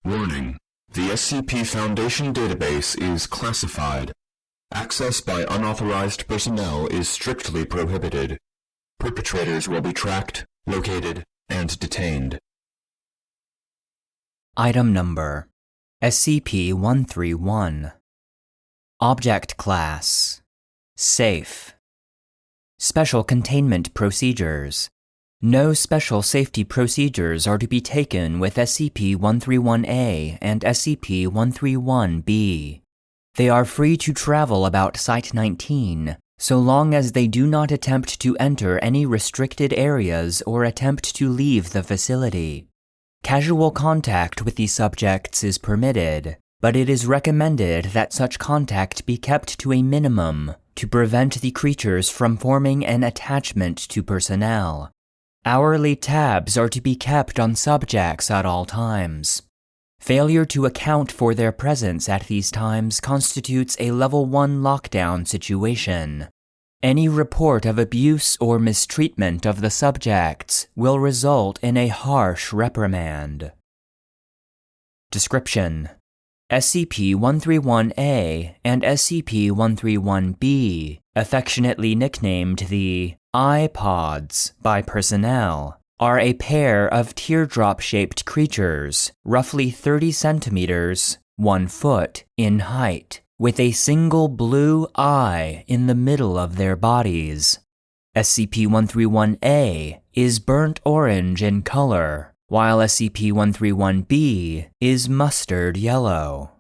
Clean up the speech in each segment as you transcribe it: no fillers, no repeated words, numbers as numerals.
Warning: the SCP Foundation database is classified. Access by unauthorized personnel is strictly prohibited. Perpetrators will be tracked, located, and detained. Item Number: SCP-131. Object Class: Safe. Special Containment Procedures: no special safety procedures are to be taken with SCP-131-A and SCP-131-B. They are free to travel about Site-19, so long as they do not attempt to enter any restricted areas or attempt to leave the facility. Casual contact with these subjects is permitted, but it is recommended that such contact be kept to a minimum to prevent the creatures from forming an attachment to personnel. Hourly tabs are to be kept on subjects at all times. Failure to account for their presence at these times constitutes a Level 1 lockdown situation. Any report of abuse or mistreatment of the subjects will result in a harsh reprimand. Description: SCP-131-A and SCP-131-B, affectionately nicknamed the iPods by personnel, are a pair of teardrop-shaped creatures, roughly 30 centimeters, 1 foot, in height, with a single blue eye in the middle of their bodies. SCP-131-A is burnt orange in color, while SCP-131-B is mustard yellow.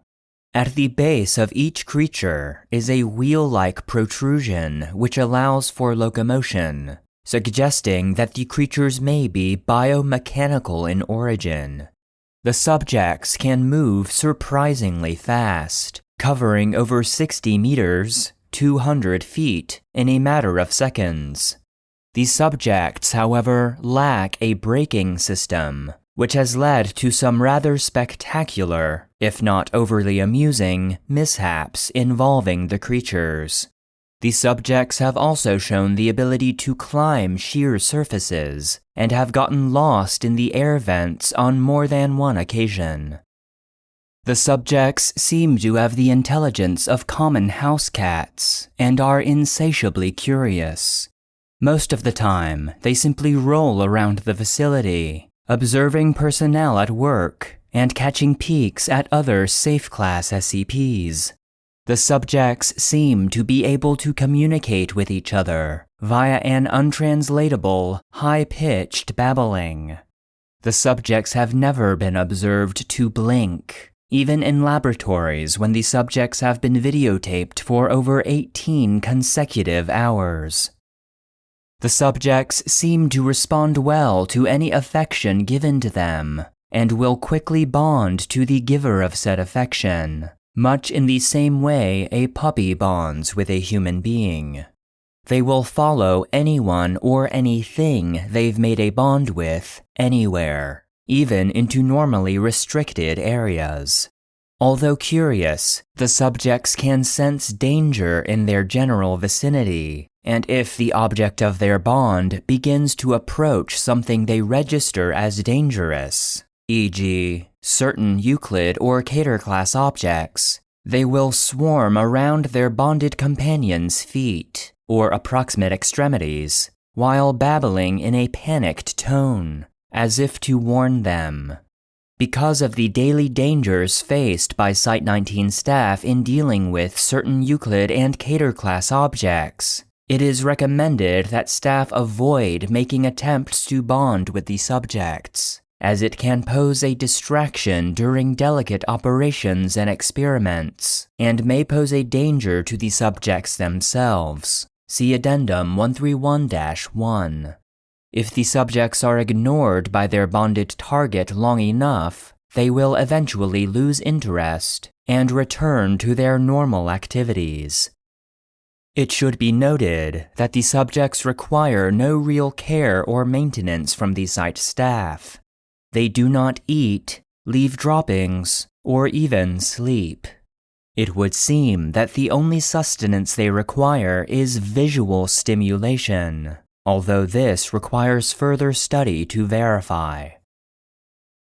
At the base of each creature is a wheel-like protrusion which allows for locomotion, suggesting that the creatures may be biomechanical in origin. The subjects can move surprisingly fast, covering over 60 meters, 200 feet, in a matter of seconds. These subjects, however, lack a braking system, which has led to some rather spectacular, if not overly amusing, mishaps involving the creatures. These subjects have also shown the ability to climb sheer surfaces, and have gotten lost in the air vents on more than one occasion. The subjects seem to have the intelligence of common house cats, and are insatiably curious. Most of the time, they simply roll around the facility, observing personnel at work, and catching peeks at other safe-class SCPs. The subjects seem to be able to communicate with each other via an untranslatable, high-pitched babbling. The subjects have never been observed to blink, even in laboratories when the subjects have been videotaped for over 18 consecutive hours. The subjects seem to respond well to any affection given to them, and will quickly bond to the giver of said affection, much in the same way a puppy bonds with a human being. They will follow anyone or anything they've made a bond with anywhere, even into normally restricted areas. Although curious, the subjects can sense danger in their general vicinity, and if the object of their bond begins to approach something they register as dangerous, e.g., certain Euclid or Cater class objects, they will swarm around their bonded companion's feet, or approximate extremities, while babbling in a panicked tone, as if to warn them. Because of the daily dangers faced by Site-19 staff in dealing with certain Euclid and Cater class objects, it is recommended that staff avoid making attempts to bond with the subjects, as it can pose a distraction during delicate operations and experiments, and may pose a danger to the subjects themselves. See Addendum 131-1. If the subjects are ignored by their bonded target long enough, they will eventually lose interest and return to their normal activities. It should be noted that the subjects require no real care or maintenance from the site staff. They do not eat, leave droppings, or even sleep. It would seem that the only sustenance they require is visual stimulation, although this requires further study to verify.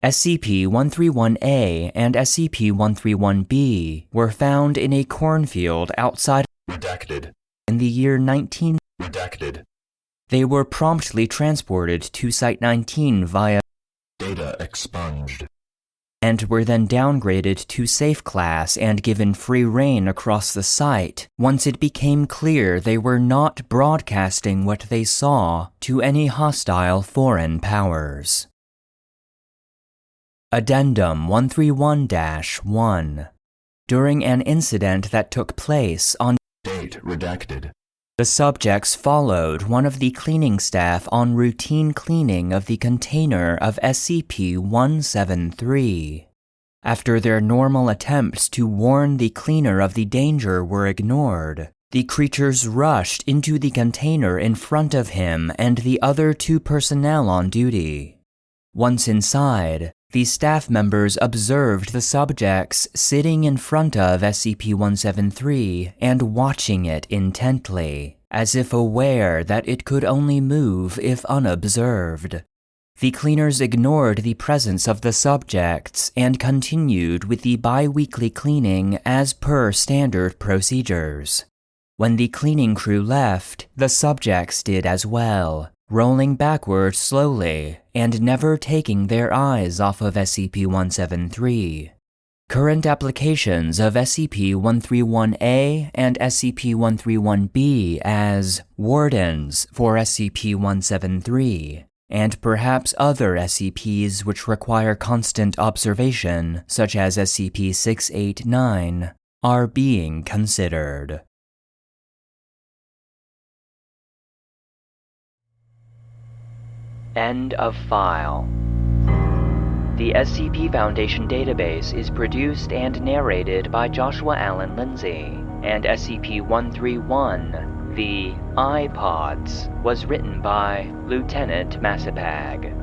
SCP-131-A and SCP-131-B were found in a cornfield outside Redacted. in the year 19. Redacted. They were promptly transported to Site-19 via Data expunged. and were then downgraded to Safe Class and given free rein across the site once it became clear they were not broadcasting what they saw to any hostile foreign powers. Addendum 131-1. During an incident that took place on Date redacted. the subjects followed one of the cleaning staff on routine cleaning of the container of SCP-173. After their normal attempts to warn the cleaner of the danger were ignored, the creatures rushed into the container in front of him and the other 2 personnel on duty. Once inside, the staff members observed the subjects sitting in front of SCP-173 and watching it intently, as if aware that it could only move if unobserved. The cleaners ignored the presence of the subjects and continued with the bi-weekly cleaning as per standard procedures. When the cleaning crew left, the subjects did as well, rolling backward slowly and never taking their eyes off of SCP-173. Current applications of SCP-131-A and SCP-131-B as wardens for SCP-173, and perhaps other SCPs which require constant observation, such as SCP-689, are being considered. End of file. The SCP Foundation database is produced and narrated by Joshua Alan Lindsay, and SCP-131, the iPods, was written by Lieutenant Masipag.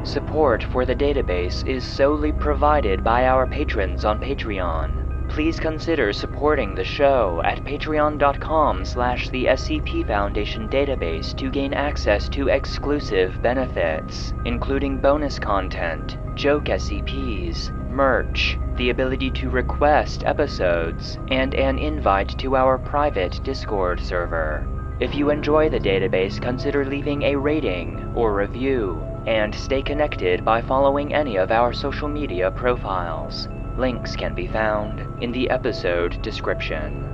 Support for the database is solely provided by our patrons on Patreon. Please consider supporting the show at patreon.com/the SCP Foundation database to gain access to exclusive benefits, including bonus content, joke SCPs, merch, the ability to request episodes, and an invite to our private Discord server. If you enjoy the database, consider leaving a rating or review, and stay connected by following any of our social media profiles. Links can be found in the episode description.